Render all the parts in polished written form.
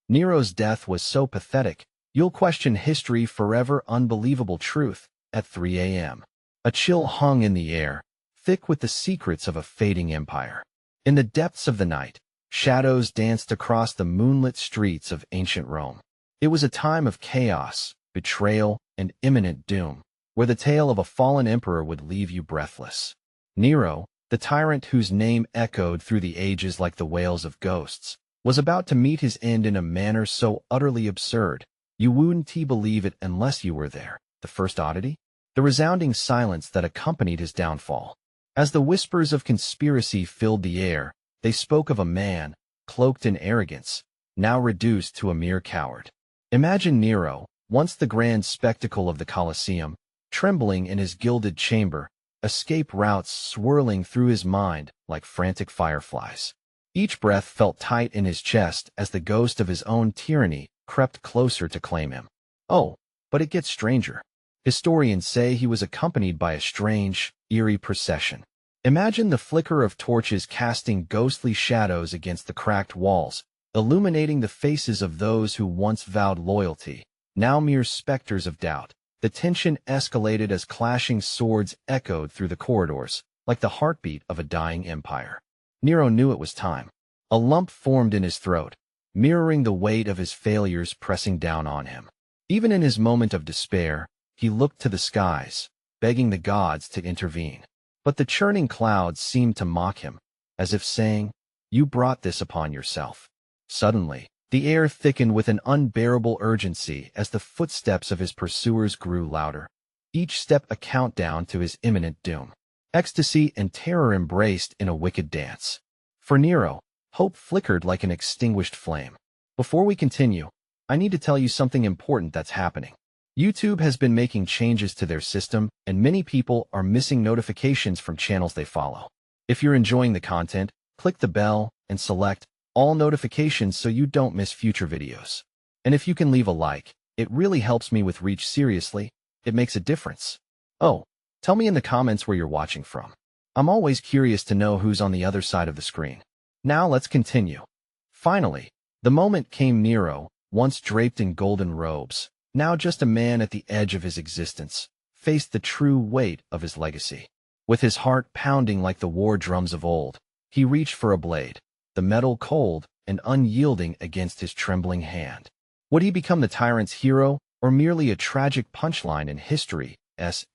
Nero's death was so pathetic, you'll question history forever. Unbelievable truth. At 3 a.m. A chill hung in the air, thick with the secrets of a fading empire. In the depths of the night, shadows danced across the moonlit streets of ancient Rome. It was a time of chaos, betrayal, and imminent doom, where the tale of a fallen emperor would leave you breathless. Nero, the tyrant whose name echoed through the ages like the wails of ghosts, was about to meet his end in a manner so utterly absurd, you wouldn't believe it unless you were there. The first oddity? The resounding silence that accompanied his downfall. As the whispers of conspiracy filled the air, they spoke of a man, cloaked in arrogance, now reduced to a mere coward. Imagine Nero, once the grand spectacle of the Colosseum, trembling in his gilded chamber, escape routes swirling through his mind like frantic fireflies. Each breath felt tight in his chest as the ghost of his own tyranny crept closer to claim him. Oh, but it gets stranger. Historians say he was accompanied by a strange, eerie procession. Imagine the flicker of torches casting ghostly shadows against the cracked walls, illuminating the faces of those who once vowed loyalty, now mere specters of doubt. The tension escalated as clashing swords echoed through the corridors, like the heartbeat of a dying empire. Nero knew it was time. A lump formed in his throat, mirroring the weight of his failures pressing down on him. Even in his moment of despair, he looked to the skies, begging the gods to intervene. But the churning clouds seemed to mock him, as if saying, "You brought this upon yourself." Suddenly, the air thickened with an unbearable urgency as the footsteps of his pursuers grew louder, each step a countdown to his imminent doom. Ecstasy and terror embraced in a wicked dance. For Nero, hope flickered like an extinguished flame. Before we continue, I need to tell you something important that's happening. YouTube has been making changes to their system, and many people are missing notifications from channels they follow. If you're enjoying the content, click the bell and select all notifications so you don't miss future videos. And if you can leave a like, it really helps me with reach. Seriously, it makes a difference. Oh, tell me in the comments where you're watching from. I'm always curious to know who's on the other side of the screen. Now let's continue. Finally, the moment came. Nero, once draped in golden robes, now just a man at the edge of his existence, faced the true weight of his legacy. With his heart pounding like the war drums of old, he reached for a blade, the metal cold and unyielding against his trembling hand. Would he become the tyrant's hero, or merely a tragic punchline in history's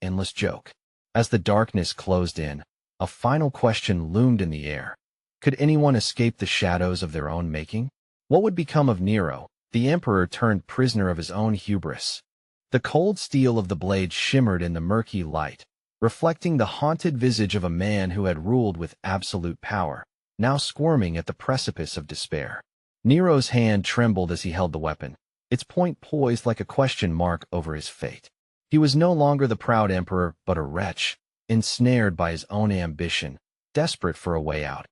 endless joke? As the darkness closed in, a final question loomed in the air. Could anyone escape the shadows of their own making? What would become of Nero, the emperor turned prisoner of his own hubris? The cold steel of the blade shimmered in the murky light, reflecting the haunted visage of a man who had ruled with absolute power, now squirming at the precipice of despair. Nero's hand trembled as he held the weapon, its point poised like a question mark over his fate. He was no longer the proud emperor, but a wretch, ensnared by his own ambition, desperate for a way out.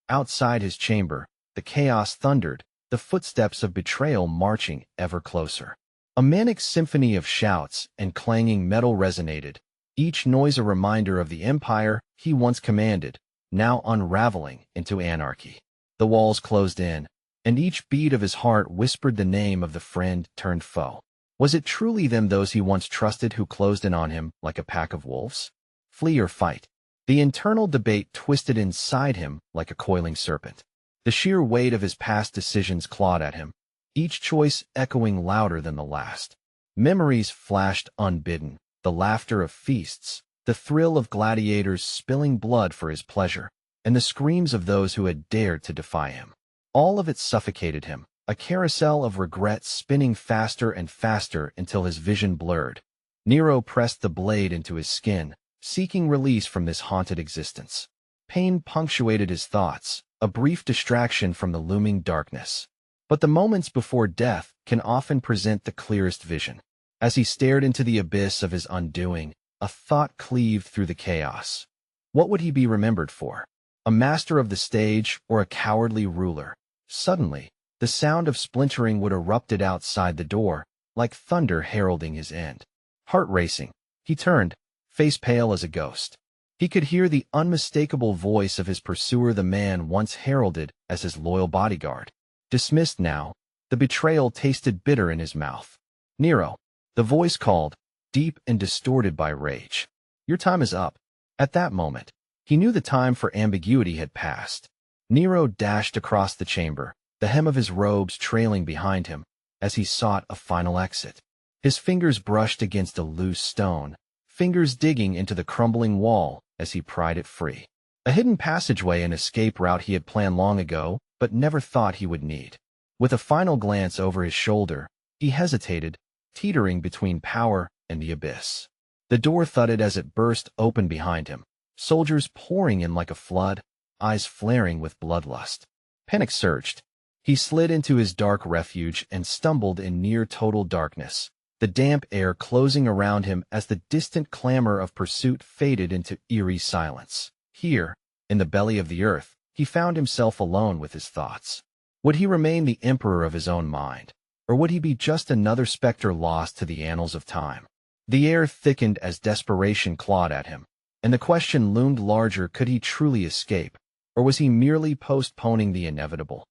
Outside his chamber, the chaos thundered, the footsteps of betrayal marching ever closer. A manic symphony of shouts and clanging metal resonated, each noise a reminder of the empire he once commanded, now unraveling into anarchy. The walls closed in, and each beat of his heart whispered the name of the friend turned foe. Was it truly them, those he once trusted, who closed in on him like a pack of wolves? Flee or fight? The internal debate twisted inside him like a coiling serpent. The sheer weight of his past decisions clawed at him, each choice echoing louder than the last. Memories flashed unbidden, the laughter of feasts, the thrill of gladiators spilling blood for his pleasure, and the screams of those who had dared to defy him. All of it suffocated him, a carousel of regret spinning faster and faster until his vision blurred. Nero pressed the blade into his skin, seeking release from this haunted existence. Pain punctuated his thoughts, a brief distraction from the looming darkness. But the moments before death can often present the clearest vision. As he stared into the abyss of his undoing, a thought cleaved through the chaos. What would he be remembered for? A master of the stage or a cowardly ruler? Suddenly, the sound of splintering wood erupted outside the door, like thunder heralding his end. Heart racing, he turned, face pale as a ghost. He could hear the unmistakable voice of his pursuer, the man once heralded as his loyal bodyguard. Dismissed now, The betrayal tasted bitter in his mouth. "Nero," the voice called, deep and distorted by rage. "Your time is up." At that moment, he knew the time for ambiguity had passed. Nero dashed across the chamber, the hem of his robes trailing behind him, as he sought a final exit. His fingers brushed against a loose stone, fingers digging into the crumbling wall as he pried it free. A hidden passageway and escape route he had planned long ago, but never thought he would need. With a final glance over his shoulder, he hesitated, teetering between power and the abyss. The door thudded as it burst open behind him, soldiers pouring in like a flood, eyes flaring with bloodlust. Panic surged. He slid into his dark refuge and stumbled in near-total darkness, the damp air closing around him as the distant clamor of pursuit faded into eerie silence. Here, in the belly of the earth, he found himself alone with his thoughts. Would he remain the emperor of his own mind, or would he be just another specter lost to the annals of time? The air thickened as desperation clawed at him, and the question loomed larger: could he truly escape, or was he merely postponing the inevitable?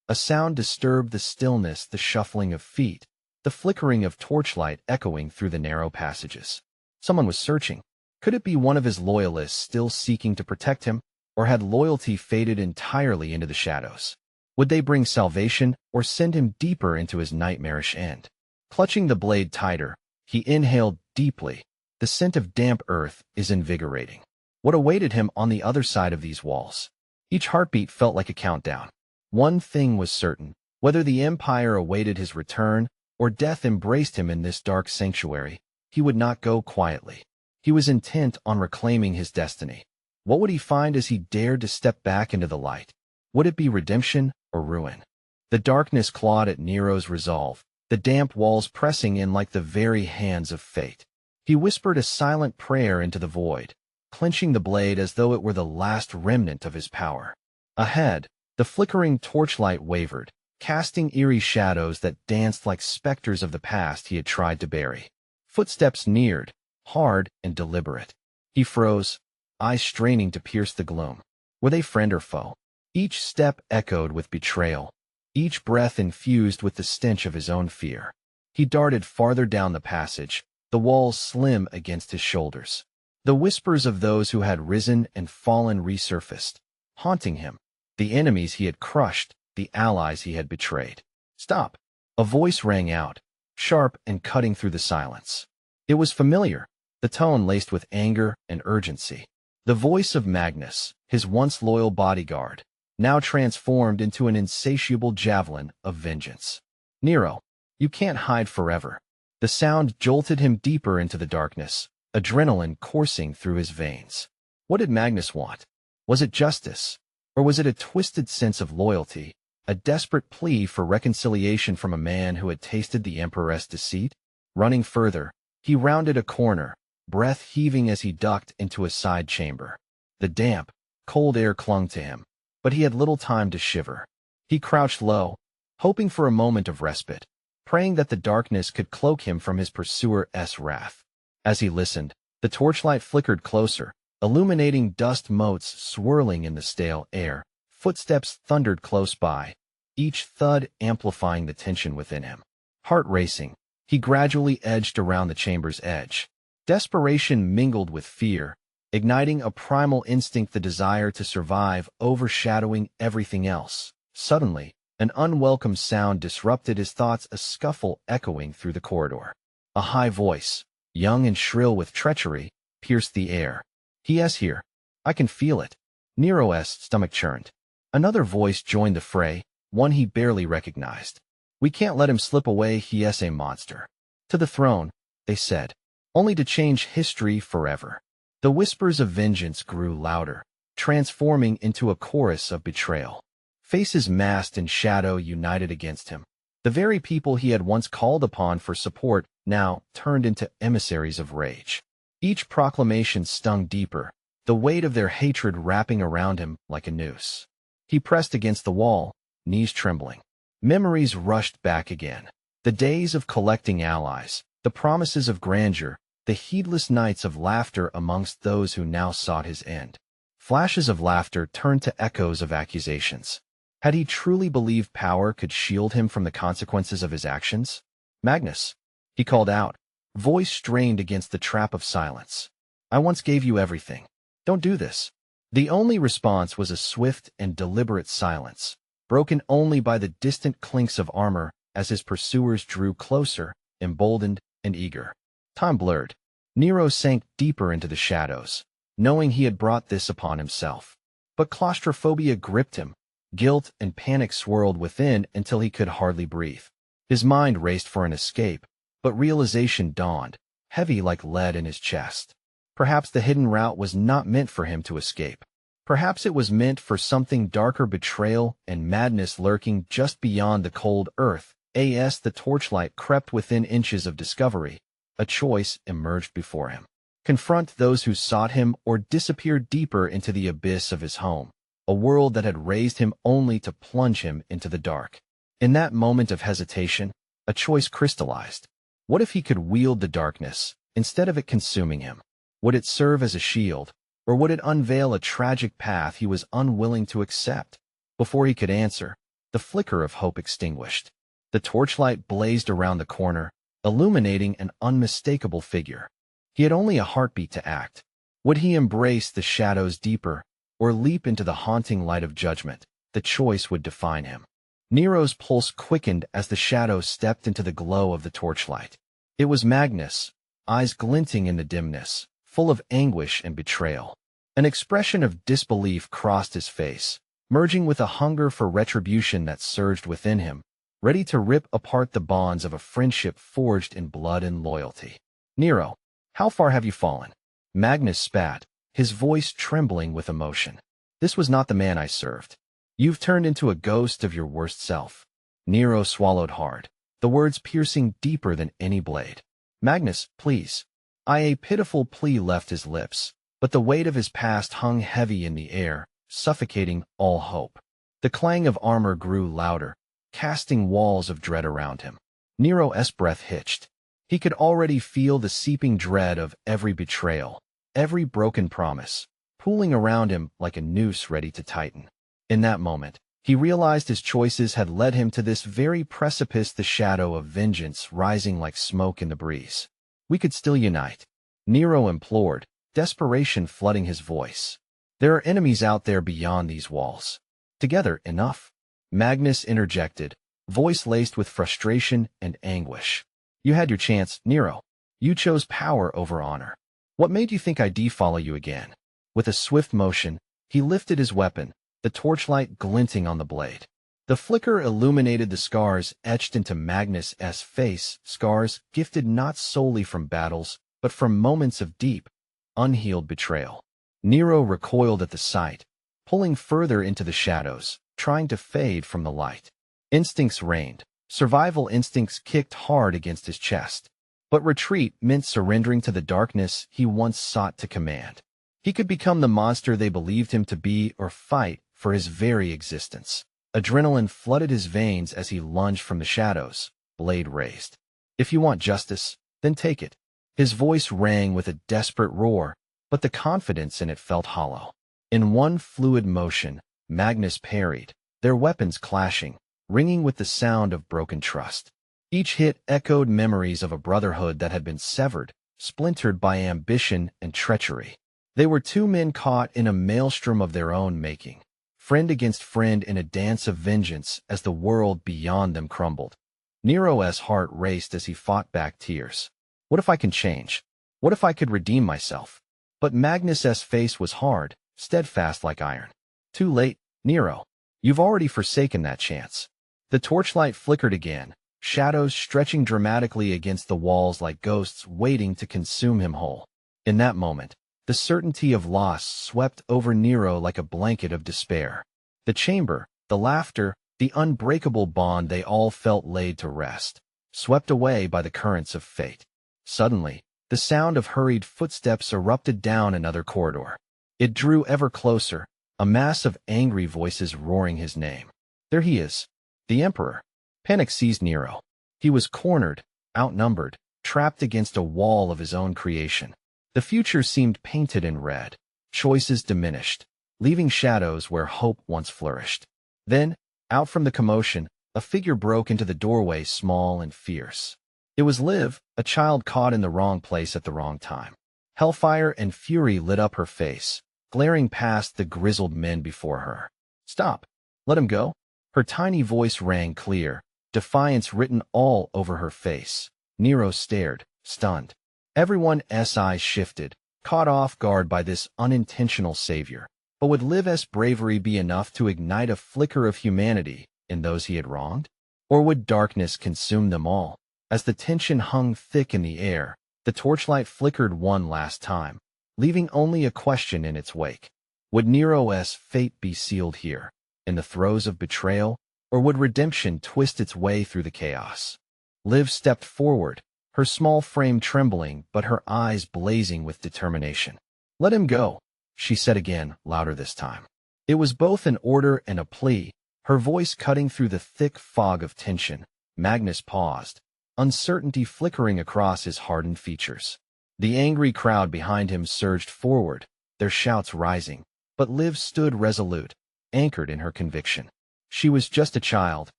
A sound disturbed the stillness, the shuffling of feet, the flickering of torchlight echoing through the narrow passages. Someone was searching. Could it be one of his loyalists still seeking to protect him, or had loyalty faded entirely into the shadows? Would they bring salvation, or send him deeper into his nightmarish end? Clutching the blade tighter, he inhaled deeply. The scent of damp earth is invigorating. What awaited him on the other side of these walls? Each heartbeat felt like a countdown. One thing was certain: whether the Empire awaited his return, or death embraced him in this dark sanctuary, he would not go quietly. He was intent on reclaiming his destiny. What would he find as he dared to step back into the light? Would it be redemption or ruin? The darkness clawed at Nero's resolve, the damp walls pressing in like the very hands of fate. He whispered a silent prayer into the void, clenching the blade as though it were the last remnant of his power. Ahead, the flickering torchlight wavered, casting eerie shadows that danced like specters of the past he had tried to bury. Footsteps neared, hard and deliberate. He froze, eyes straining to pierce the gloom. Were they friend or foe? Each step echoed with betrayal, each breath infused with the stench of his own fear. He darted farther down the passage, the walls slim against his shoulders. The whispers of those who had risen and fallen resurfaced, haunting him. The enemies he had crushed, the allies he had betrayed. "Stop!" A voice rang out, sharp and cutting through the silence. It was familiar, the tone laced with anger and urgency. The voice of Magnus, his once loyal bodyguard, now transformed into an insatiable javelin of vengeance. "Nero, you can't hide forever." The sound jolted him deeper into the darkness, adrenaline coursing through his veins. What did Magnus want? Was it justice? Or was it a twisted sense of loyalty, a desperate plea for reconciliation from a man who had tasted the Emperor's deceit? Running further, he rounded a corner, breath heaving as he ducked into a side chamber. The damp, cold air clung to him, but he had little time to shiver. He crouched low, hoping for a moment of respite, praying that the darkness could cloak him from his pursuer's wrath. As he listened, the torchlight flickered closer, illuminating dust motes swirling in the stale air. Footsteps thundered close by, each thud amplifying the tension within him. Heart racing, he gradually edged around the chamber's edge. Desperation mingled with fear, igniting a primal instinct, the desire to survive overshadowing everything else. Suddenly, an unwelcome sound disrupted his thoughts, a scuffle echoing through the corridor. A high voice, young and shrill with treachery, pierced the air. "He-s here. I can feel it." Nero's stomach churned. Another voice joined the fray, one he barely recognized. "We can't let him slip away, he-s a monster." "To the throne," they said, only to change history forever. The whispers of vengeance grew louder, transforming into a chorus of betrayal. Faces masked in shadow united against him. The very people he had once called upon for support now turned into emissaries of rage. Each proclamation stung deeper, the weight of their hatred wrapping around him like a noose. He pressed against the wall, knees trembling. Memories rushed back again. The days of collecting allies, the promises of grandeur, the heedless nights of laughter amongst those who now sought his end. Flashes of laughter turned to echoes of accusations. Had he truly believed power could shield him from the consequences of his actions? Magnus, he called out, voice strained against the trap of silence. I once gave you everything. Don't do this. The only response was a swift and deliberate silence, broken only by the distant clinks of armor as his pursuers drew closer, emboldened and eager. Time blurred. Nero sank deeper into the shadows, knowing he had brought this upon himself. But claustrophobia gripped him. Guilt and panic swirled within until he could hardly breathe. His mind raced for an escape, but realization dawned, heavy like lead in his chest. Perhaps the hidden route was not meant for him to escape. Perhaps it was meant for something darker, betrayal and madness lurking just beyond the cold earth. As the torchlight crept within inches of discovery, a choice emerged before him. Confront those who sought him or disappear deeper into the abyss of his home, a world that had raised him only to plunge him into the dark. In that moment of hesitation, a choice crystallized. What if he could wield the darkness, instead of it consuming him? Would it serve as a shield, or would it unveil a tragic path he was unwilling to accept? Before he could answer, the flicker of hope extinguished. The torchlight blazed around the corner, illuminating an unmistakable figure. He had only a heartbeat to act. Would he embrace the shadows deeper, or leap into the haunting light of judgment? The choice would define him. Nero's pulse quickened as the shadow stepped into the glow of the torchlight. It was Magnus, eyes glinting in the dimness, full of anguish and betrayal. An expression of disbelief crossed his face, merging with a hunger for retribution that surged within him, ready to rip apart the bonds of a friendship forged in blood and loyalty. Nero, how far have you fallen? Magnus spat, his voice trembling with emotion. This was not the man I served. You've turned into a ghost of your worst self. Nero swallowed hard, the words piercing deeper than any blade. Magnus, please. A pitiful plea left his lips, but the weight of his past hung heavy in the air, suffocating all hope. The clang of armor grew louder, casting walls of dread around him. Nero's breath hitched. He could already feel the seeping dread of every betrayal, every broken promise, pooling around him like a noose ready to tighten. In that moment, he realized his choices had led him to this very precipice, the shadow of vengeance rising like smoke in the breeze. We could still unite, Nero implored, desperation flooding his voice. There are enemies out there beyond these walls. Together, enough. Magnus interjected, voice laced with frustration and anguish. You had your chance, Nero. You chose power over honor. What made you think I'd follow you again? With a swift motion, he lifted his weapon, the torchlight glinting on the blade. The flicker illuminated the scars etched into Magnus's face, scars gifted not solely from battles, but from moments of deep, unhealed betrayal. Nero recoiled at the sight, pulling further into the shadows, trying to fade from the light. Instincts reigned. Survival instincts kicked hard against his chest. But retreat meant surrendering to the darkness he once sought to command. He could become the monster they believed him to be or fight for his very existence. Adrenaline flooded his veins as he lunged from the shadows, blade raised. If you want justice, then take it. His voice rang with a desperate roar, but the confidence in it felt hollow. In one fluid motion, Magnus parried, their weapons clashing, ringing with the sound of broken trust. Each hit echoed memories of a brotherhood that had been severed, splintered by ambition and treachery. They were two men caught in a maelstrom of their own making, friend against friend in a dance of vengeance as the world beyond them crumbled. Nero's heart raced as he fought back tears. What if I can change? What if I could redeem myself? But Magnus's face was hard, steadfast like iron. Too late, Nero. You've already forsaken that chance. The torchlight flickered again, shadows stretching dramatically against the walls like ghosts waiting to consume him whole. In that moment, the certainty of loss swept over Nero like a blanket of despair. The chamber, the laughter, the unbreakable bond they all felt laid to rest, swept away by the currents of fate. Suddenly, the sound of hurried footsteps erupted down another corridor. It drew ever closer, a mass of angry voices roaring his name. There he is, the Emperor. Panic seized Nero. He was cornered, outnumbered, trapped against a wall of his own creation. The future seemed painted in red, choices diminished, leaving shadows where hope once flourished. Then, Out from the commotion, a figure broke into the doorway, small and fierce. It was Liv, a child caught in the wrong place at the wrong time. Hellfire and fury lit up her face, glaring past the grizzled men before her. "Stop! Let him go!" Her tiny voice rang clear, defiance written all over her face. Nero stared, stunned. Everyone's eyes shifted, caught off guard by this unintentional savior. But would Liv's bravery be enough to ignite a flicker of humanity in those he had wronged? Or would darkness consume them all? As the tension hung thick in the air, the torchlight flickered one last time, leaving only a question in its wake. Would Nero's fate be sealed here, in the throes of betrayal, or would redemption twist its way through the chaos? Liv stepped forward, her small frame trembling but her eyes blazing with determination. "Let him go," she said again, louder this time. It was both an order and a plea, her voice cutting through the thick fog of tension. Magnus paused, uncertainty flickering across his hardened features. The angry crowd behind him surged forward, their shouts rising, but Liv stood resolute, anchored in her conviction. She was just a child,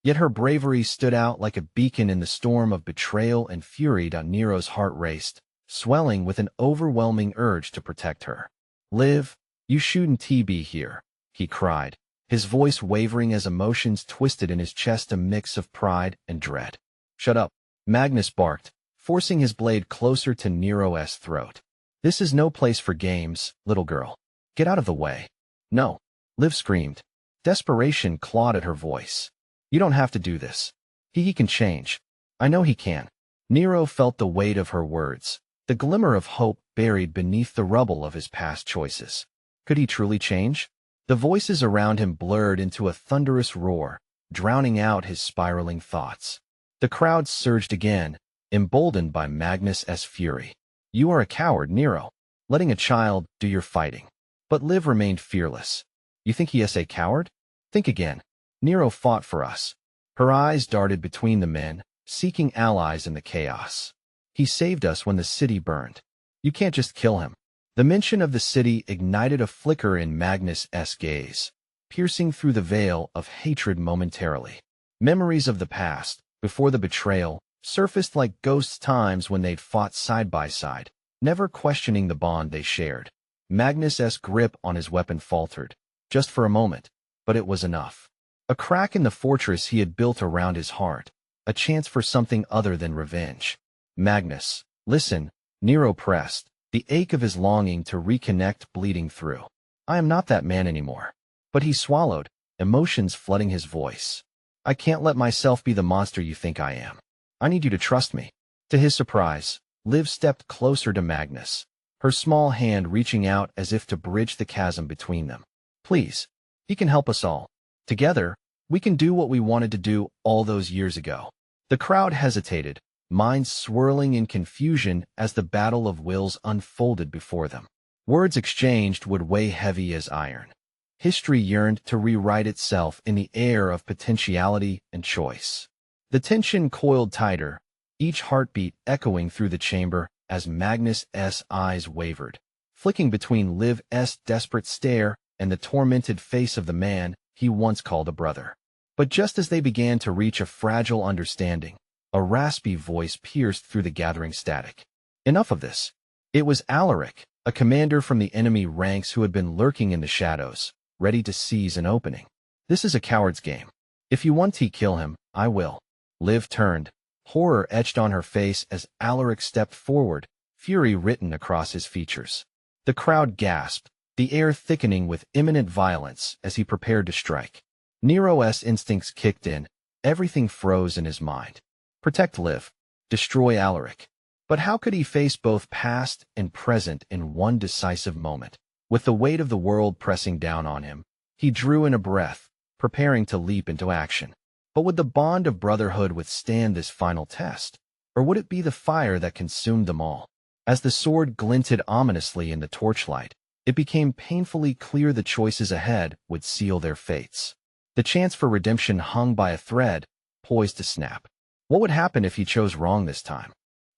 yet her bravery stood out like a beacon in the storm of betrayal and fury. Nero's heart raced, swelling with an overwhelming urge to protect her. "Liv, you shouldn't be here," he cried, his voice wavering as emotions twisted in his chest, a mix of pride and dread. "Shut up," Magnus barked, forcing his blade closer to Nero's throat. "This is no place for games, little girl. Get out of the way." "No," Liv screamed. Desperation clawed at her voice. "You don't have to do this. He can change. I know he can." Nero felt the weight of her words, the glimmer of hope buried beneath the rubble of his past choices. Could he truly change? The voices around him blurred into a thunderous roar, drowning out his spiraling thoughts. The crowd surged again, emboldened by Magnus's fury. "You are a coward, Nero, letting a child do your fighting." But Liv remained fearless. "You think he is a coward? Think again. Nero fought for us." Her eyes darted between the men, seeking allies in the chaos. "He saved us when the city burned. You can't just kill him." The mention of the city ignited a flicker in Magnus's gaze, piercing through the veil of hatred momentarily. Memories of the past, before the betrayal, surfaced like ghost times when they'd fought side by side, never questioning the bond they shared. Magnus's grip on his weapon faltered, just for a moment, but it was enough. A crack in the fortress he had built around his heart, a chance for something other than revenge. "Magnus, listen," Nero pressed, the ache of his longing to reconnect bleeding through. "I am not that man anymore." But he swallowed, emotions flooding his voice. "I can't let myself be the monster you think I am. I need you to trust me." To his surprise, Liv stepped closer to Magnus, her small hand reaching out as if to bridge the chasm between them. "Please, he can help us all. Together, we can do what we wanted to do all those years ago." The crowd hesitated, minds swirling in confusion as the battle of wills unfolded before them. Words exchanged would weigh heavy as iron. History yearned to rewrite itself in the air of potentiality and choice. The tension coiled tighter, each heartbeat echoing through the chamber as Magnus's eyes wavered, flicking between Liv's desperate stare and the tormented face of the man he once called a brother. But just as they began to reach a fragile understanding, a raspy voice pierced through the gathering static. "Enough of this." It was Alaric, a commander from the enemy ranks who had been lurking in the shadows, ready to seize an opening. "This is a coward's game. If you want to kill him, I will." Liv turned, horror etched on her face as Alaric stepped forward, fury written across his features. The crowd gasped, the air thickening with imminent violence as he prepared to strike. Nero's instincts kicked in, everything froze in his mind. Protect Liv, destroy Alaric. But how could he face both past and present in one decisive moment? With the weight of the world pressing down on him, he drew in a breath, preparing to leap into action. But would the bond of brotherhood withstand this final test? Or would it be the fire that consumed them all? As the sword glinted ominously in the torchlight, it became painfully clear the choices ahead would seal their fates. The chance for redemption hung by a thread, poised to snap. What would happen if he chose wrong this time?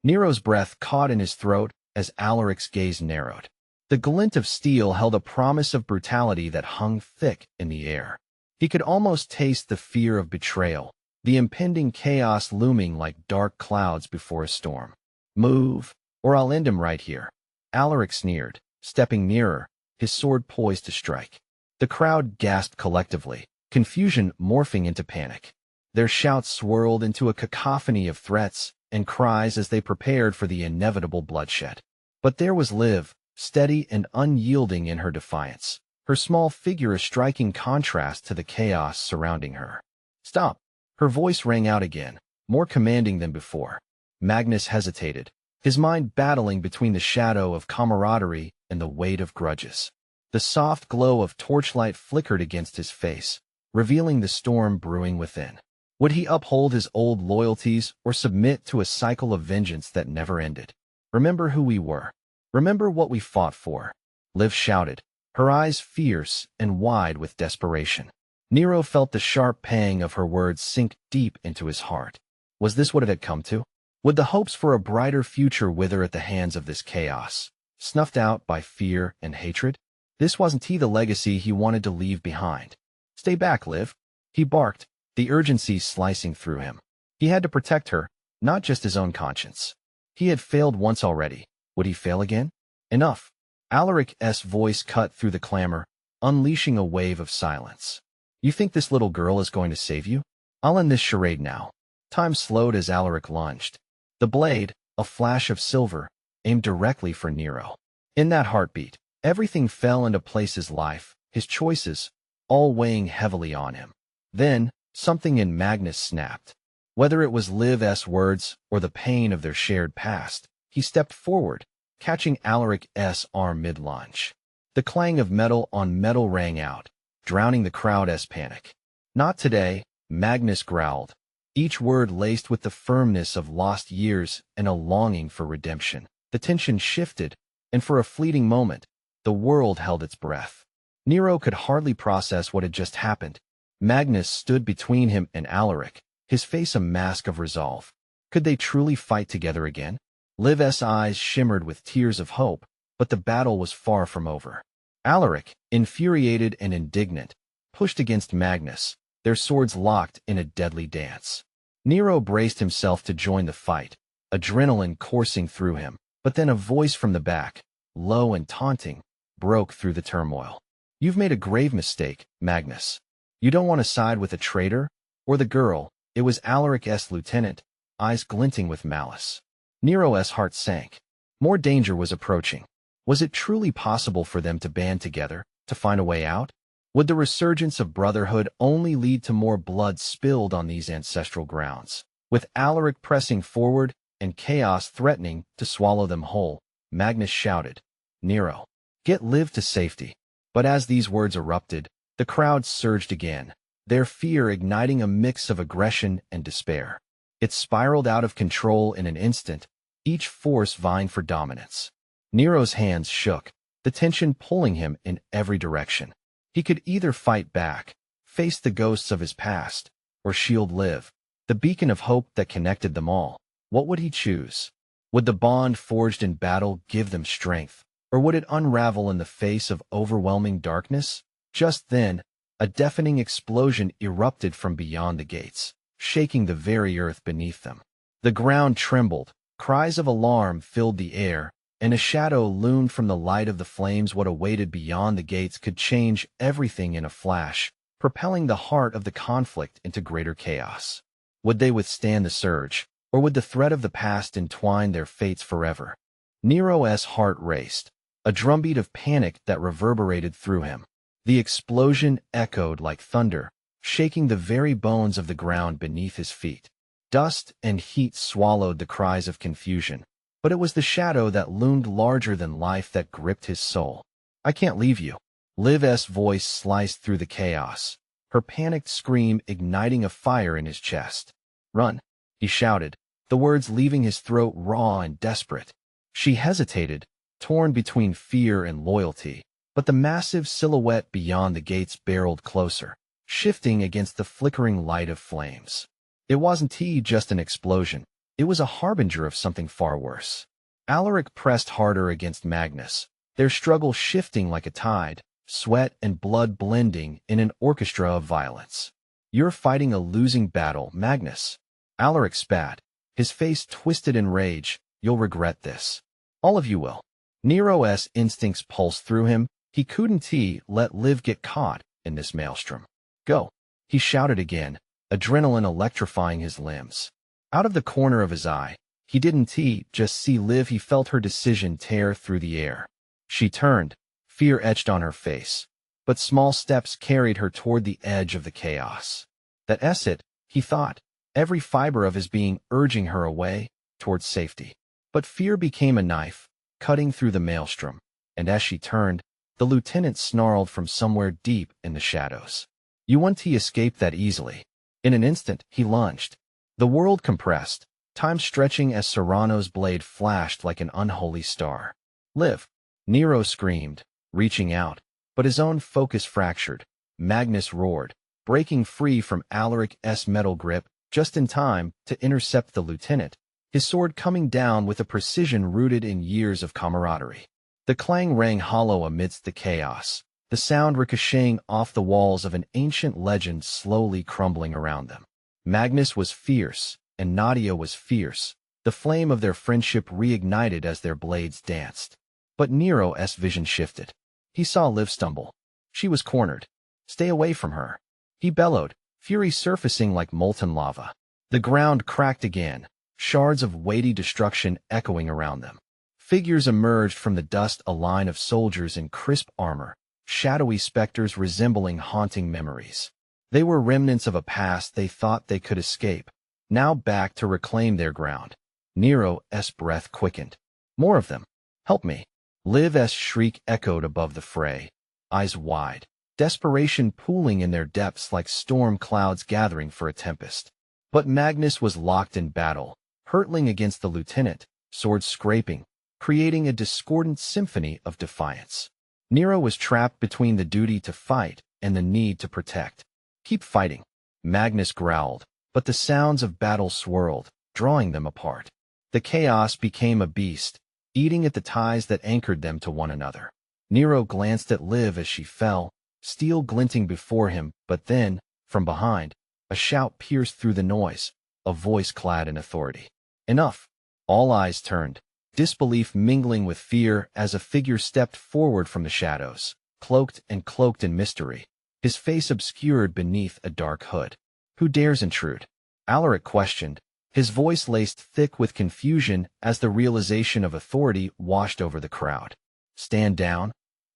Nero's breath caught in his throat as Alaric's gaze narrowed. The glint of steel held a promise of brutality that hung thick in the air. He could almost taste the fear of betrayal, the impending chaos looming like dark clouds before a storm. Move, or I'll end him right here. Alaric sneered, stepping nearer, his sword poised to strike. The crowd gasped collectively, confusion morphing into panic. Their shouts swirled into a cacophony of threats and cries as they prepared for the inevitable bloodshed. But there was Liv, steady and unyielding in her defiance, her small figure a striking contrast to the chaos surrounding her. Stop! Her voice rang out again, more commanding than before. Magnus hesitated, his mind battling between the shadow of camaraderie and the weight of grudges. The soft glow of torchlight flickered against his face, revealing the storm brewing within. Would he uphold his old loyalties or submit to a cycle of vengeance that never ended? Remember who we were. Remember what we fought for. Liv shouted, her eyes fierce and wide with desperation. Nero felt the sharp pang of her words sink deep into his heart. Was this what it had come to? Would the hopes for a brighter future wither at the hands of this chaos, snuffed out by fear and hatred? This wasn't the legacy he wanted to leave behind. Stay back, Liv, he barked, the urgency slicing through him. He had to protect her, not just his own conscience. He had failed once already. Would he fail again? Enough. Alaric's voice cut through the clamor, unleashing a wave of silence. You think this little girl is going to save you? I'll end this charade now. Time slowed as Alaric lunged. The blade, a flash of silver, aimed directly for Nero. In that heartbeat, everything fell into place: his life, his choices, all weighing heavily on him. Then, something in Magnus snapped. Whether it was Liv's words or the pain of their shared past, he stepped forward, catching Alaric's arm mid-lunge. The clang of metal on metal rang out, drowning the crowd's panic. Not today, Magnus growled, each word laced with the firmness of lost years and a longing for redemption. The tension shifted, and for a fleeting moment, the world held its breath. Nero could hardly process what had just happened. Magnus stood between him and Alaric, his face a mask of resolve. Could they truly fight together again? Liv's eyes shimmered with tears of hope, but the battle was far from over. Alaric, infuriated and indignant, pushed against Magnus, their swords locked in a deadly dance. Nero braced himself to join the fight, adrenaline coursing through him, but then a voice from the back, low and taunting, broke through the turmoil. You've made a grave mistake, Magnus. You don't want to side with a traitor or the girl. It was Alaric's lieutenant, eyes glinting with malice. Nero's heart sank. More danger was approaching. Was it truly possible for them to band together, to find a way out? Would the resurgence of brotherhood only lead to more blood spilled on these ancestral grounds? With Alaric pressing forward and chaos threatening to swallow them whole, Magnus shouted, Nero, get Liv to safety. But as these words erupted, the crowd surged again, their fear igniting a mix of aggression and despair. It spiraled out of control in an instant, each force vying for dominance. Nero's hands shook, the tension pulling him in every direction. He could either fight back, face the ghosts of his past, or shield Liv, the beacon of hope that connected them all. What would he choose? Would the bond forged in battle give them strength, or would it unravel in the face of overwhelming darkness? Just then, a deafening explosion erupted from beyond the gates, shaking the very earth beneath them. The ground trembled, cries of alarm filled the air, and a shadow loomed from the light of the flames. What awaited beyond the gates could change everything in a flash, propelling the heart of the conflict into greater chaos. Would they withstand the surge, or would the threat of the past entwine their fates forever? Nero's heart raced, a drumbeat of panic that reverberated through him. The explosion echoed like thunder, shaking the very bones of the ground beneath his feet. Dust and heat swallowed the cries of confusion, but it was the shadow that loomed larger than life that gripped his soul. I can't leave you. Liv's voice sliced through the chaos, her panicked scream igniting a fire in his chest. Run, he shouted, the words leaving his throat raw and desperate. She hesitated, torn between fear and loyalty, but the massive silhouette beyond the gates barreled closer, shifting against the flickering light of flames. It wasn't just an explosion. It was a harbinger of something far worse. Alaric pressed harder against Magnus, their struggle shifting like a tide, sweat and blood blending in an orchestra of violence. You're fighting a losing battle, Magnus. Alaric spat, his face twisted in rage. You'll regret this. All of you will. Nero's instincts pulsed through him. He couldn't let Liv get caught in this maelstrom. Go. He shouted again, adrenaline electrifying his limbs. Out of the corner of his eye, he didn't just see Liv, he felt her decision tear through the air. She turned, fear etched on her face. But small steps carried her toward the edge of the chaos. That's it, he thought, every fiber of his being urging her away, towards safety. But fear became a knife, cutting through the maelstrom, and as she turned, the lieutenant snarled from somewhere deep in the shadows. You won't escape that easily. In an instant, he lunged. The world compressed, time stretching as Serrano's blade flashed like an unholy star. Liv! Nero screamed, reaching out, but his own focus fractured. Magnus roared, breaking free from Alaric's metal grip, just in time to intercept the lieutenant, his sword coming down with a precision rooted in years of camaraderie. The clang rang hollow amidst the chaos, the sound ricocheting off the walls of an ancient legend slowly crumbling around them. Magnus was fierce, and Nadia was fierce. The flame of their friendship reignited as their blades danced. But Nero's vision shifted. He saw Liv stumble. She was cornered. Stay away from her. He bellowed, fury surfacing like molten lava. The ground cracked again, shards of weighty destruction echoing around them. Figures emerged from the dust, a line of soldiers in crisp armor, shadowy specters resembling haunting memories. They were remnants of a past they thought they could escape, now back to reclaim their ground. Nero's breath quickened. More of them. Help me. Liv's shriek echoed above the fray, eyes wide, desperation pooling in their depths like storm clouds gathering for a tempest. But Magnus was locked in battle, hurtling against the lieutenant, swords scraping, creating a discordant symphony of defiance. Nero was trapped between the duty to fight and the need to protect. Keep fighting, Magnus growled, but the sounds of battle swirled, drawing them apart. The chaos became a beast, eating at the ties that anchored them to one another. Nero glanced at Liv as she fell, steel glinting before him, but then, from behind, a shout pierced through the noise, a voice clad in authority. Enough! All eyes turned, disbelief mingling with fear as a figure stepped forward from the shadows, cloaked in mystery, his face obscured beneath a dark hood. Who dares intrude? Alaric questioned, his voice laced thick with confusion as the realization of authority washed over the crowd. Stand down,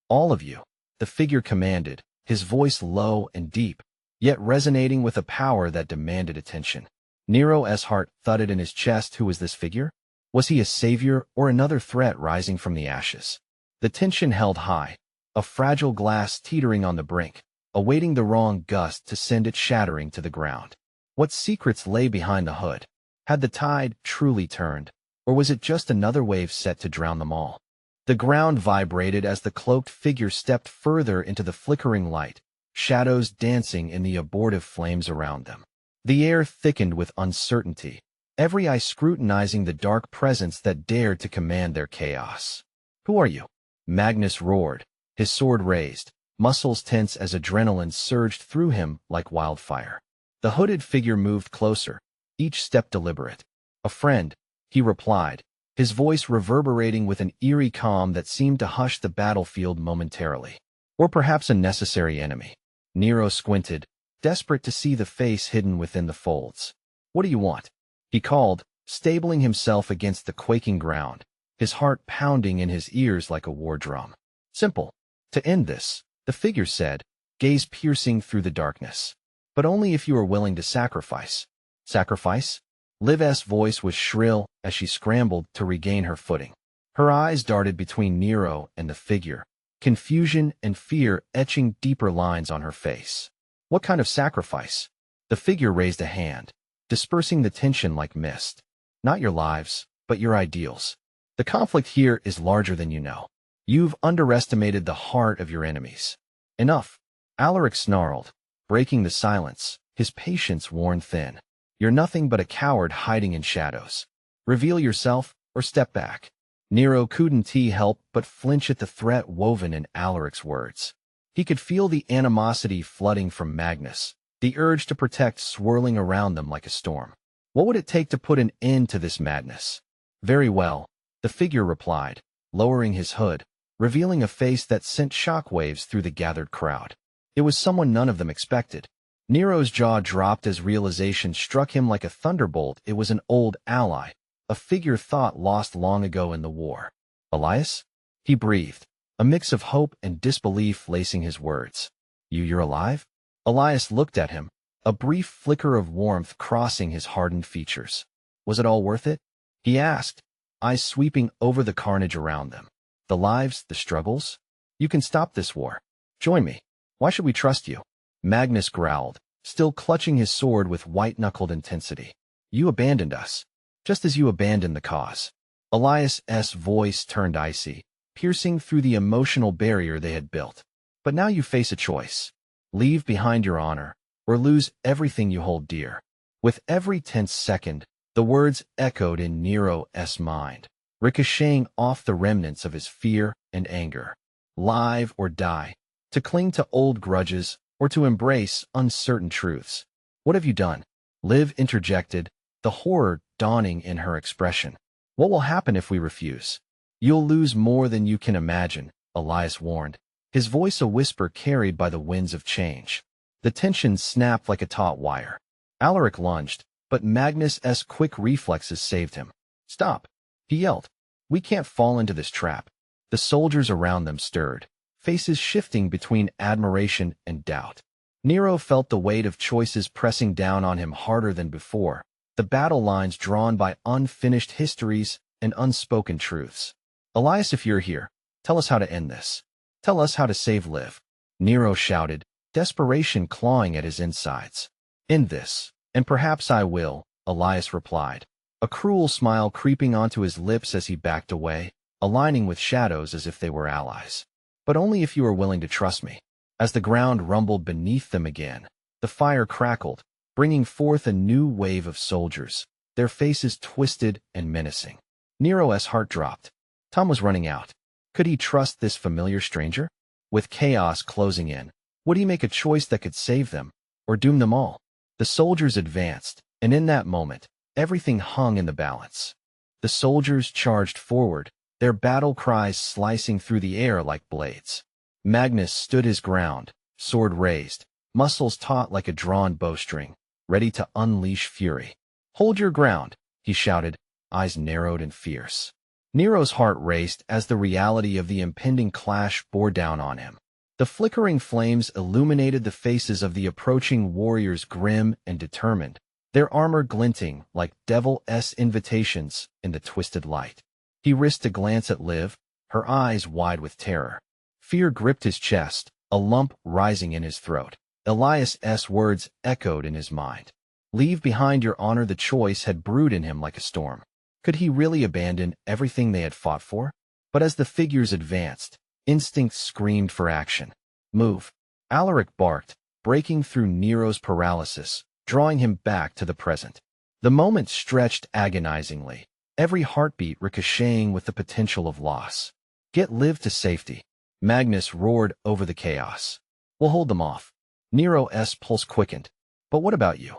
all of you, the figure commanded, his voice low and deep, yet resonating with a power that demanded attention. Nero's heart thudded in his chest. Who was this figure? Was he a savior or another threat rising from the ashes? The tension held high, a fragile glass teetering on the brink, awaiting the wrong gust to send it shattering to the ground. What secrets lay behind the hood? Had the tide truly turned, or was it just another wave set to drown them all? The ground vibrated as the cloaked figure stepped further into the flickering light, shadows dancing in the abortive flames around them. The air thickened with uncertainty, every eye scrutinizing the dark presence that dared to command their chaos. Who are you? Magnus roared, his sword raised, muscles tense as adrenaline surged through him like wildfire. The hooded figure moved closer, each step deliberate. A friend, he replied, his voice reverberating with an eerie calm that seemed to hush the battlefield momentarily. Or perhaps a necessary enemy. Nero squinted, desperate to see the face hidden within the folds. What do you want? He called, stabling himself against the quaking ground, his heart pounding in his ears like a war drum. Simple. To end this, the figure said, gaze piercing through the darkness. But only if you are willing to sacrifice. Sacrifice? Liv's voice was shrill as she scrambled to regain her footing. Her eyes darted between Nero and the figure, confusion and fear etching deeper lines on her face. What kind of sacrifice? The figure raised a hand, dispersing the tension like mist. Not your lives, but your ideals. The conflict here is larger than you know. You've underestimated the heart of your enemies. Enough. Alaric snarled, breaking the silence, his patience worn thin. You're nothing but a coward hiding in shadows. Reveal yourself or step back. Nero couldn't help but flinch at the threat woven in Alaric's words. He could feel the animosity flooding from Magnus, the urge to protect swirling around them like a storm. What would it take to put an end to this madness? Very well, the figure replied, lowering his hood, revealing a face that sent shockwaves through the gathered crowd. It was someone none of them expected. Nero's jaw dropped as realization struck him like a thunderbolt. It was an old ally, a figure thought lost long ago in the war. Elias? He breathed, a mix of hope and disbelief lacing his words. You're alive? Elias looked at him, a brief flicker of warmth crossing his hardened features. Was it all worth it? He asked, eyes sweeping over the carnage around them. The lives, the struggles? You can stop this war. Join me. Why should we trust you? Magnus growled, still clutching his sword with white-knuckled intensity. You abandoned us, just as you abandoned the cause. Elias's voice turned icy, piercing through the emotional barrier they had built. But now you face a choice. Leave behind your honor, or lose everything you hold dear. With every tense second, the words echoed in Nero's mind, ricocheting off the remnants of his fear and anger. Live or die, to cling to old grudges, or to embrace uncertain truths. What have you done? Liv interjected, the horror dawning in her expression. What will happen if we refuse? You'll lose more than you can imagine, Elias warned, his voice a whisper carried by the winds of change. The tension snapped like a taut wire. Alaric lunged, but Magnus's quick reflexes saved him. Stop, he yelled. We can't fall into this trap. The soldiers around them stirred, faces shifting between admiration and doubt. Nero felt the weight of choices pressing down on him harder than before, the battle lines drawn by unfinished histories and unspoken truths. Elias, if you're here, tell us how to end this. Tell us how to save Liv. Nero shouted, desperation clawing at his insides. End this, and perhaps I will, Elias replied, a cruel smile creeping onto his lips as he backed away, aligning with shadows as if they were allies. But only if you are willing to trust me. As the ground rumbled beneath them again, the fire crackled, bringing forth a new wave of soldiers, their faces twisted and menacing. Nero's heart dropped. Time was running out. Could he trust this familiar stranger? With chaos closing in, would he make a choice that could save them, or doom them all? The soldiers advanced, and in that moment, everything hung in the balance. The soldiers charged forward, their battle cries slicing through the air like blades. Magnus stood his ground, sword raised, muscles taut like a drawn bowstring, ready to unleash fury. Hold your ground, he shouted, eyes narrowed and fierce. Nero's heart raced as the reality of the impending clash bore down on him. The flickering flames illuminated the faces of the approaching warriors, grim and determined, their armor glinting like devil's invitations in the twisted light. He risked a glance at Liv, her eyes wide with terror. Fear gripped his chest, a lump rising in his throat. Elias's words echoed in his mind. Leave behind your honor. The choice had brewed in him like a storm. Could he really abandon everything they had fought for? But as the figures advanced, instinct screamed for action. Move. Alaric barked, breaking through Nero's paralysis, drawing him back to the present. The moment stretched agonizingly, every heartbeat ricocheting with the potential of loss. Get Liv to safety. Magnus roared over the chaos. We'll hold them off. Nero's pulse quickened. But what about you?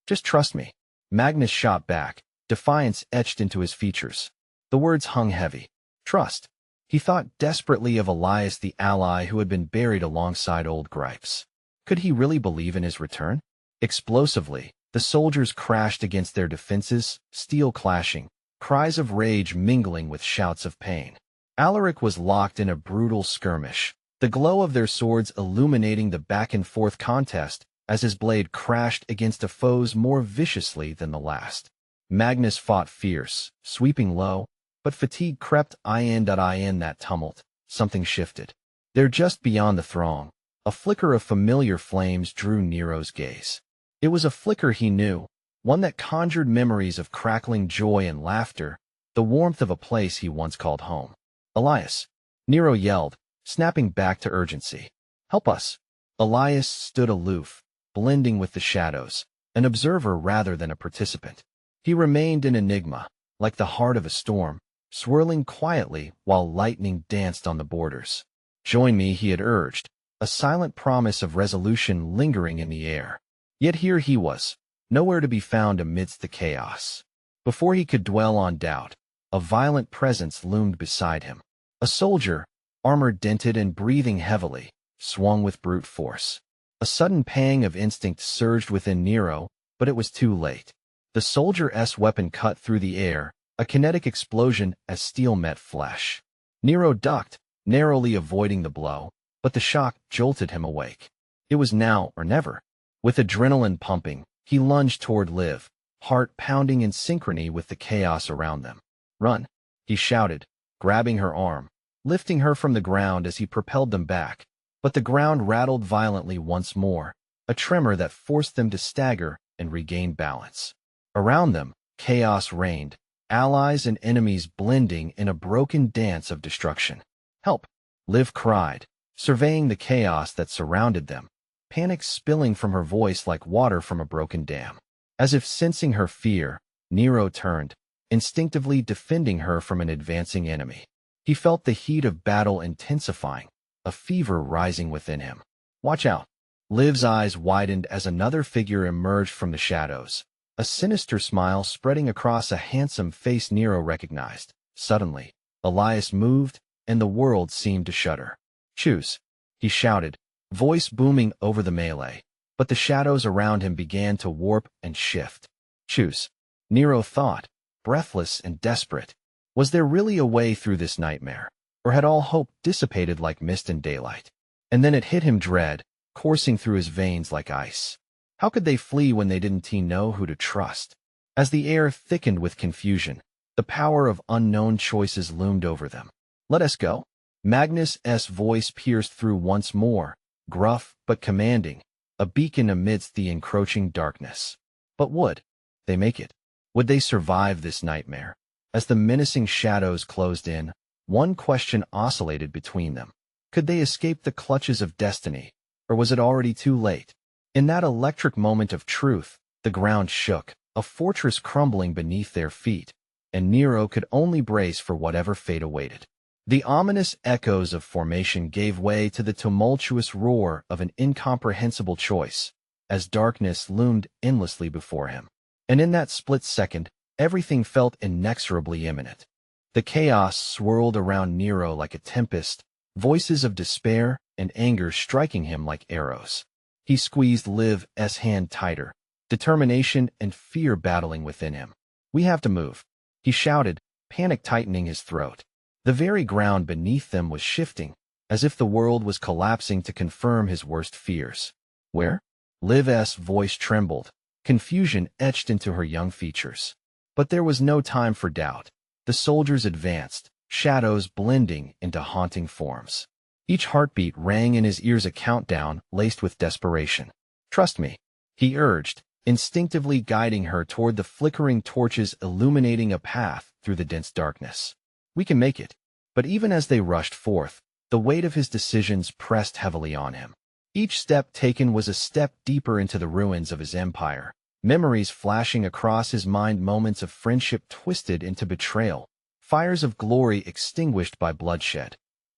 Just trust me. Magnus shot back, defiance etched into his features. The words hung heavy. Trust. He thought desperately of Elias, the ally who had been buried alongside old gripes. Could he really believe in his return? Explosively, the soldiers crashed against their defenses, steel clashing, cries of rage mingling with shouts of pain. Alaric was locked in a brutal skirmish, the glow of their swords illuminating the back-and-forth contest as his blade crashed against a foe's more viciously than the last. Magnus fought fierce, sweeping low, but fatigue crept in that tumult. Something shifted. There just beyond the throng, a flicker of familiar flames drew Nero's gaze. It was a flicker he knew, one that conjured memories of crackling joy and laughter, the warmth of a place he once called home. Elias, Nero yelled, snapping back to urgency. Help us. Elias stood aloof, blending with the shadows, an observer rather than a participant. He remained an enigma, like the heart of a storm, swirling quietly while lightning danced on the borders. Join me, he had urged, a silent promise of resolution lingering in the air. Yet here he was, nowhere to be found amidst the chaos. Before he could dwell on doubt, a violent presence loomed beside him. A soldier, armor dented and breathing heavily, swung with brute force. A sudden pang of instinct surged within Nero, but it was too late. The soldier's weapon cut through the air, a kinetic explosion as steel met flesh. Nero ducked, narrowly avoiding the blow, but the shock jolted him awake. It was now or never. With adrenaline pumping, he lunged toward Liv, heart pounding in synchrony with the chaos around them. "Run!" he shouted, grabbing her arm, lifting her from the ground as he propelled them back. But the ground rattled violently once more, a tremor that forced them to stagger and regain balance. Around them, chaos reigned, allies and enemies blending in a broken dance of destruction. "Help!" Liv cried, surveying the chaos that surrounded them, panic spilling from her voice like water from a broken dam. As if sensing her fear, Nero turned, instinctively defending her from an advancing enemy. He felt the heat of battle intensifying, a fever rising within him. "Watch out!" Liv's eyes widened as another figure emerged from the shadows, a sinister smile spreading across a handsome face Nero recognized. Suddenly, Elias moved, and the world seemed to shudder. "Choose!" he shouted, voice booming over the melee, but the shadows around him began to warp and shift. "Choose!" Nero thought, breathless and desperate. Was there really a way through this nightmare, or had all hope dissipated like mist in daylight? And then it hit him, dread, coursing through his veins like ice. How could they flee when they didn't know who to trust? As the air thickened with confusion, the power of unknown choices loomed over them. "Let us go." Magnus's voice pierced through once more, gruff but commanding, a beacon amidst the encroaching darkness. But would they make it? Would they survive this nightmare? As the menacing shadows closed in, one question oscillated between them. Could they escape the clutches of destiny, or was it already too late? In that electric moment of truth, the ground shook, a fortress crumbling beneath their feet, and Nero could only brace for whatever fate awaited. The ominous echoes of formation gave way to the tumultuous roar of an incomprehensible choice, as darkness loomed endlessly before him. And in that split second, everything felt inexorably imminent. The chaos swirled around Nero like a tempest, voices of despair and anger striking him like arrows. He squeezed Liv's hand tighter, determination and fear battling within him. "We have to move," he shouted, panic tightening his throat. The very ground beneath them was shifting, as if the world was collapsing to confirm his worst fears. "Where?" Liv's voice trembled, confusion etched into her young features. But there was no time for doubt. The soldiers advanced, shadows blending into haunting forms. Each heartbeat rang in his ears, a countdown laced with desperation. "Trust me," he urged, instinctively guiding her toward the flickering torches illuminating a path through the dense darkness. "We can make it." But even as they rushed forth, the weight of his decisions pressed heavily on him. Each step taken was a step deeper into the ruins of his empire. Memories flashing across his mind, moments of friendship twisted into betrayal, fires of glory extinguished by bloodshed.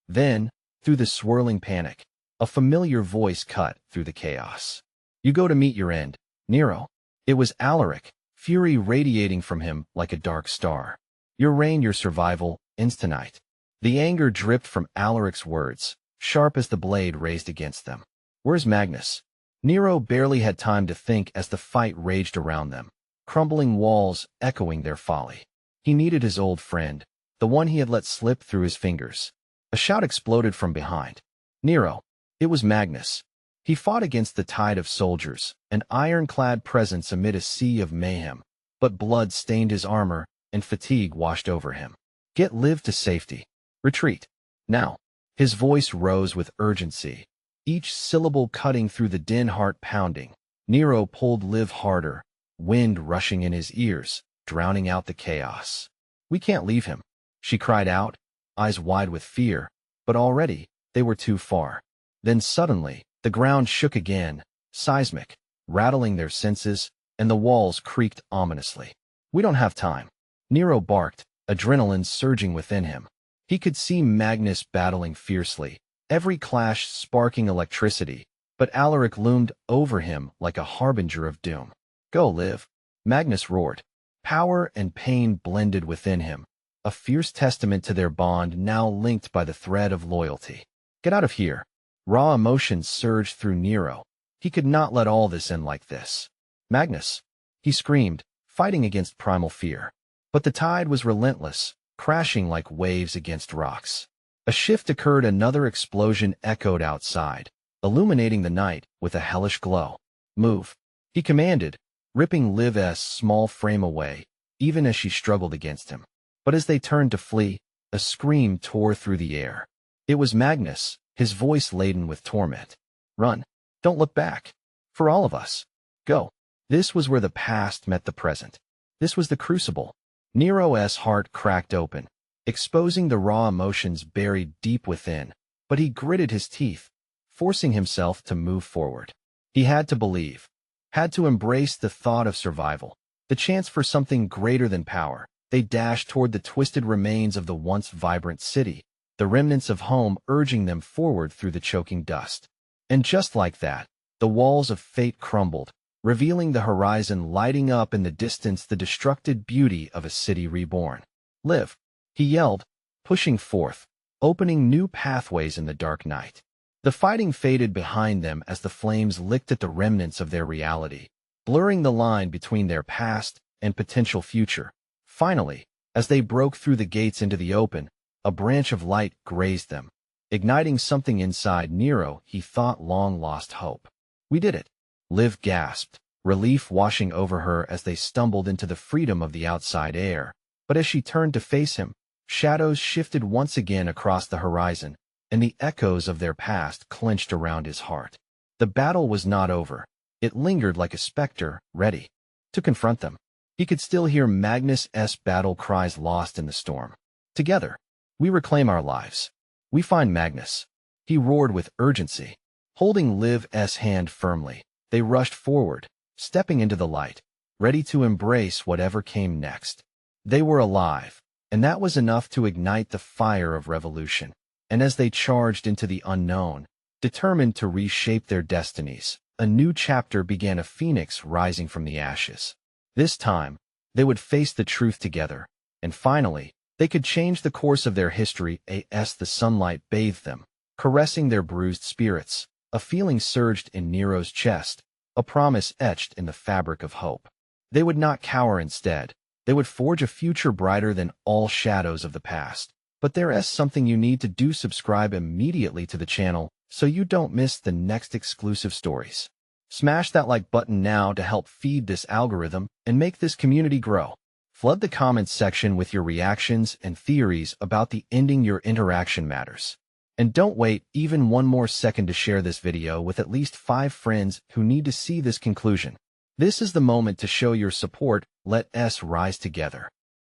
Then, through the swirling panic, a familiar voice cut through the chaos. "You go to meet your end, Nero." It was Alaric, fury radiating from him like a dark star. "Your reign, your survival, ends tonight." The anger dripped from Alaric's words, sharp as the blade raised against them. "Where's Magnus?" Nero barely had time to think as the fight raged around them, crumbling walls echoing their folly. He needed his old friend, the one he had let slip through his fingers. A shout exploded from behind. "Nero!" It was Magnus. He fought against the tide of soldiers, an ironclad presence amid a sea of mayhem, but blood stained his armor and fatigue washed over him. "Get Liv to safety. Retreat. Now." His voice rose with urgency, each syllable cutting through the din, heart pounding. Nero pulled Liv harder, wind rushing in his ears, drowning out the chaos. "We can't leave him," she cried out, eyes wide with fear, but already they were too far. Then suddenly, the ground shook again, seismic, rattling their senses, and the walls creaked ominously. "We don't have time," Nero barked, adrenaline surging within him. He could see Magnus battling fiercely, every clash sparking electricity, but Alaric loomed over him like a harbinger of doom. "Go, Liv," Magnus roared. Power and pain blended within him, a fierce testament to their bond now linked by the thread of loyalty. "Get out of here." Raw emotions surged through Nero. He could not let all this end like this. "Magnus!" he screamed, fighting against primal fear. But the tide was relentless, crashing like waves against rocks. A shift occurred, another explosion echoed outside, illuminating the night with a hellish glow. "Move," he commanded, ripping Liv's small frame away, even as she struggled against him. But as they turned to flee, a scream tore through the air. It was Magnus, his voice laden with torment. "Run. Don't look back. For all of us. Go." This was where the past met the present. This was the crucible. Nero's heart cracked open, exposing the raw emotions buried deep within, but he gritted his teeth, forcing himself to move forward. He had to believe, had to embrace the thought of survival, the chance for something greater than power. They dashed toward the twisted remains of the once vibrant city, the remnants of home urging them forward through the choking dust. And just like that, the walls of fate crumbled, revealing the horizon, lighting up in the distance the destructed beauty of a city reborn. "Live," he yelled, pushing forth, opening new pathways in the dark night. The fighting faded behind them as the flames licked at the remnants of their reality, blurring the line between their past and potential future. Finally, as they broke through the gates into the open, a branch of light grazed them, igniting something inside Nero he thought long lost hope. "We did it," Liv gasped, relief washing over her as they stumbled into the freedom of the outside air. But as she turned to face him, shadows shifted once again across the horizon, and the echoes of their past clenched around his heart. The battle was not over. It lingered like a specter, ready to confront them. He could still hear Magnus's battle cries lost in the storm. "Together, we reclaim our lives. We find Magnus," he roared with urgency. Holding Liv's hand firmly, they rushed forward, stepping into the light, ready to embrace whatever came next. They were alive, and that was enough to ignite the fire of revolution. And as they charged into the unknown, determined to reshape their destinies, a new chapter began, a phoenix rising from the ashes. This time, they would face the truth together, and finally, they could change the course of their history. As the sunlight bathed them, caressing their bruised spirits, a feeling surged in Nero's chest, a promise etched in the fabric of hope. They would not cower. Instead, they would forge a future brighter than all shadows of the past. But there is something you need to do. Subscribe immediately to the channel so you don't miss the next exclusive stories. Smash that like button now to help feed this algorithm and make this community grow. Flood the comments section with your reactions and theories about the ending. Your interaction matters. And don't wait even one more second to share this video with at least 5 friends who need to see this conclusion. This is the moment to show your support. Let us rise together.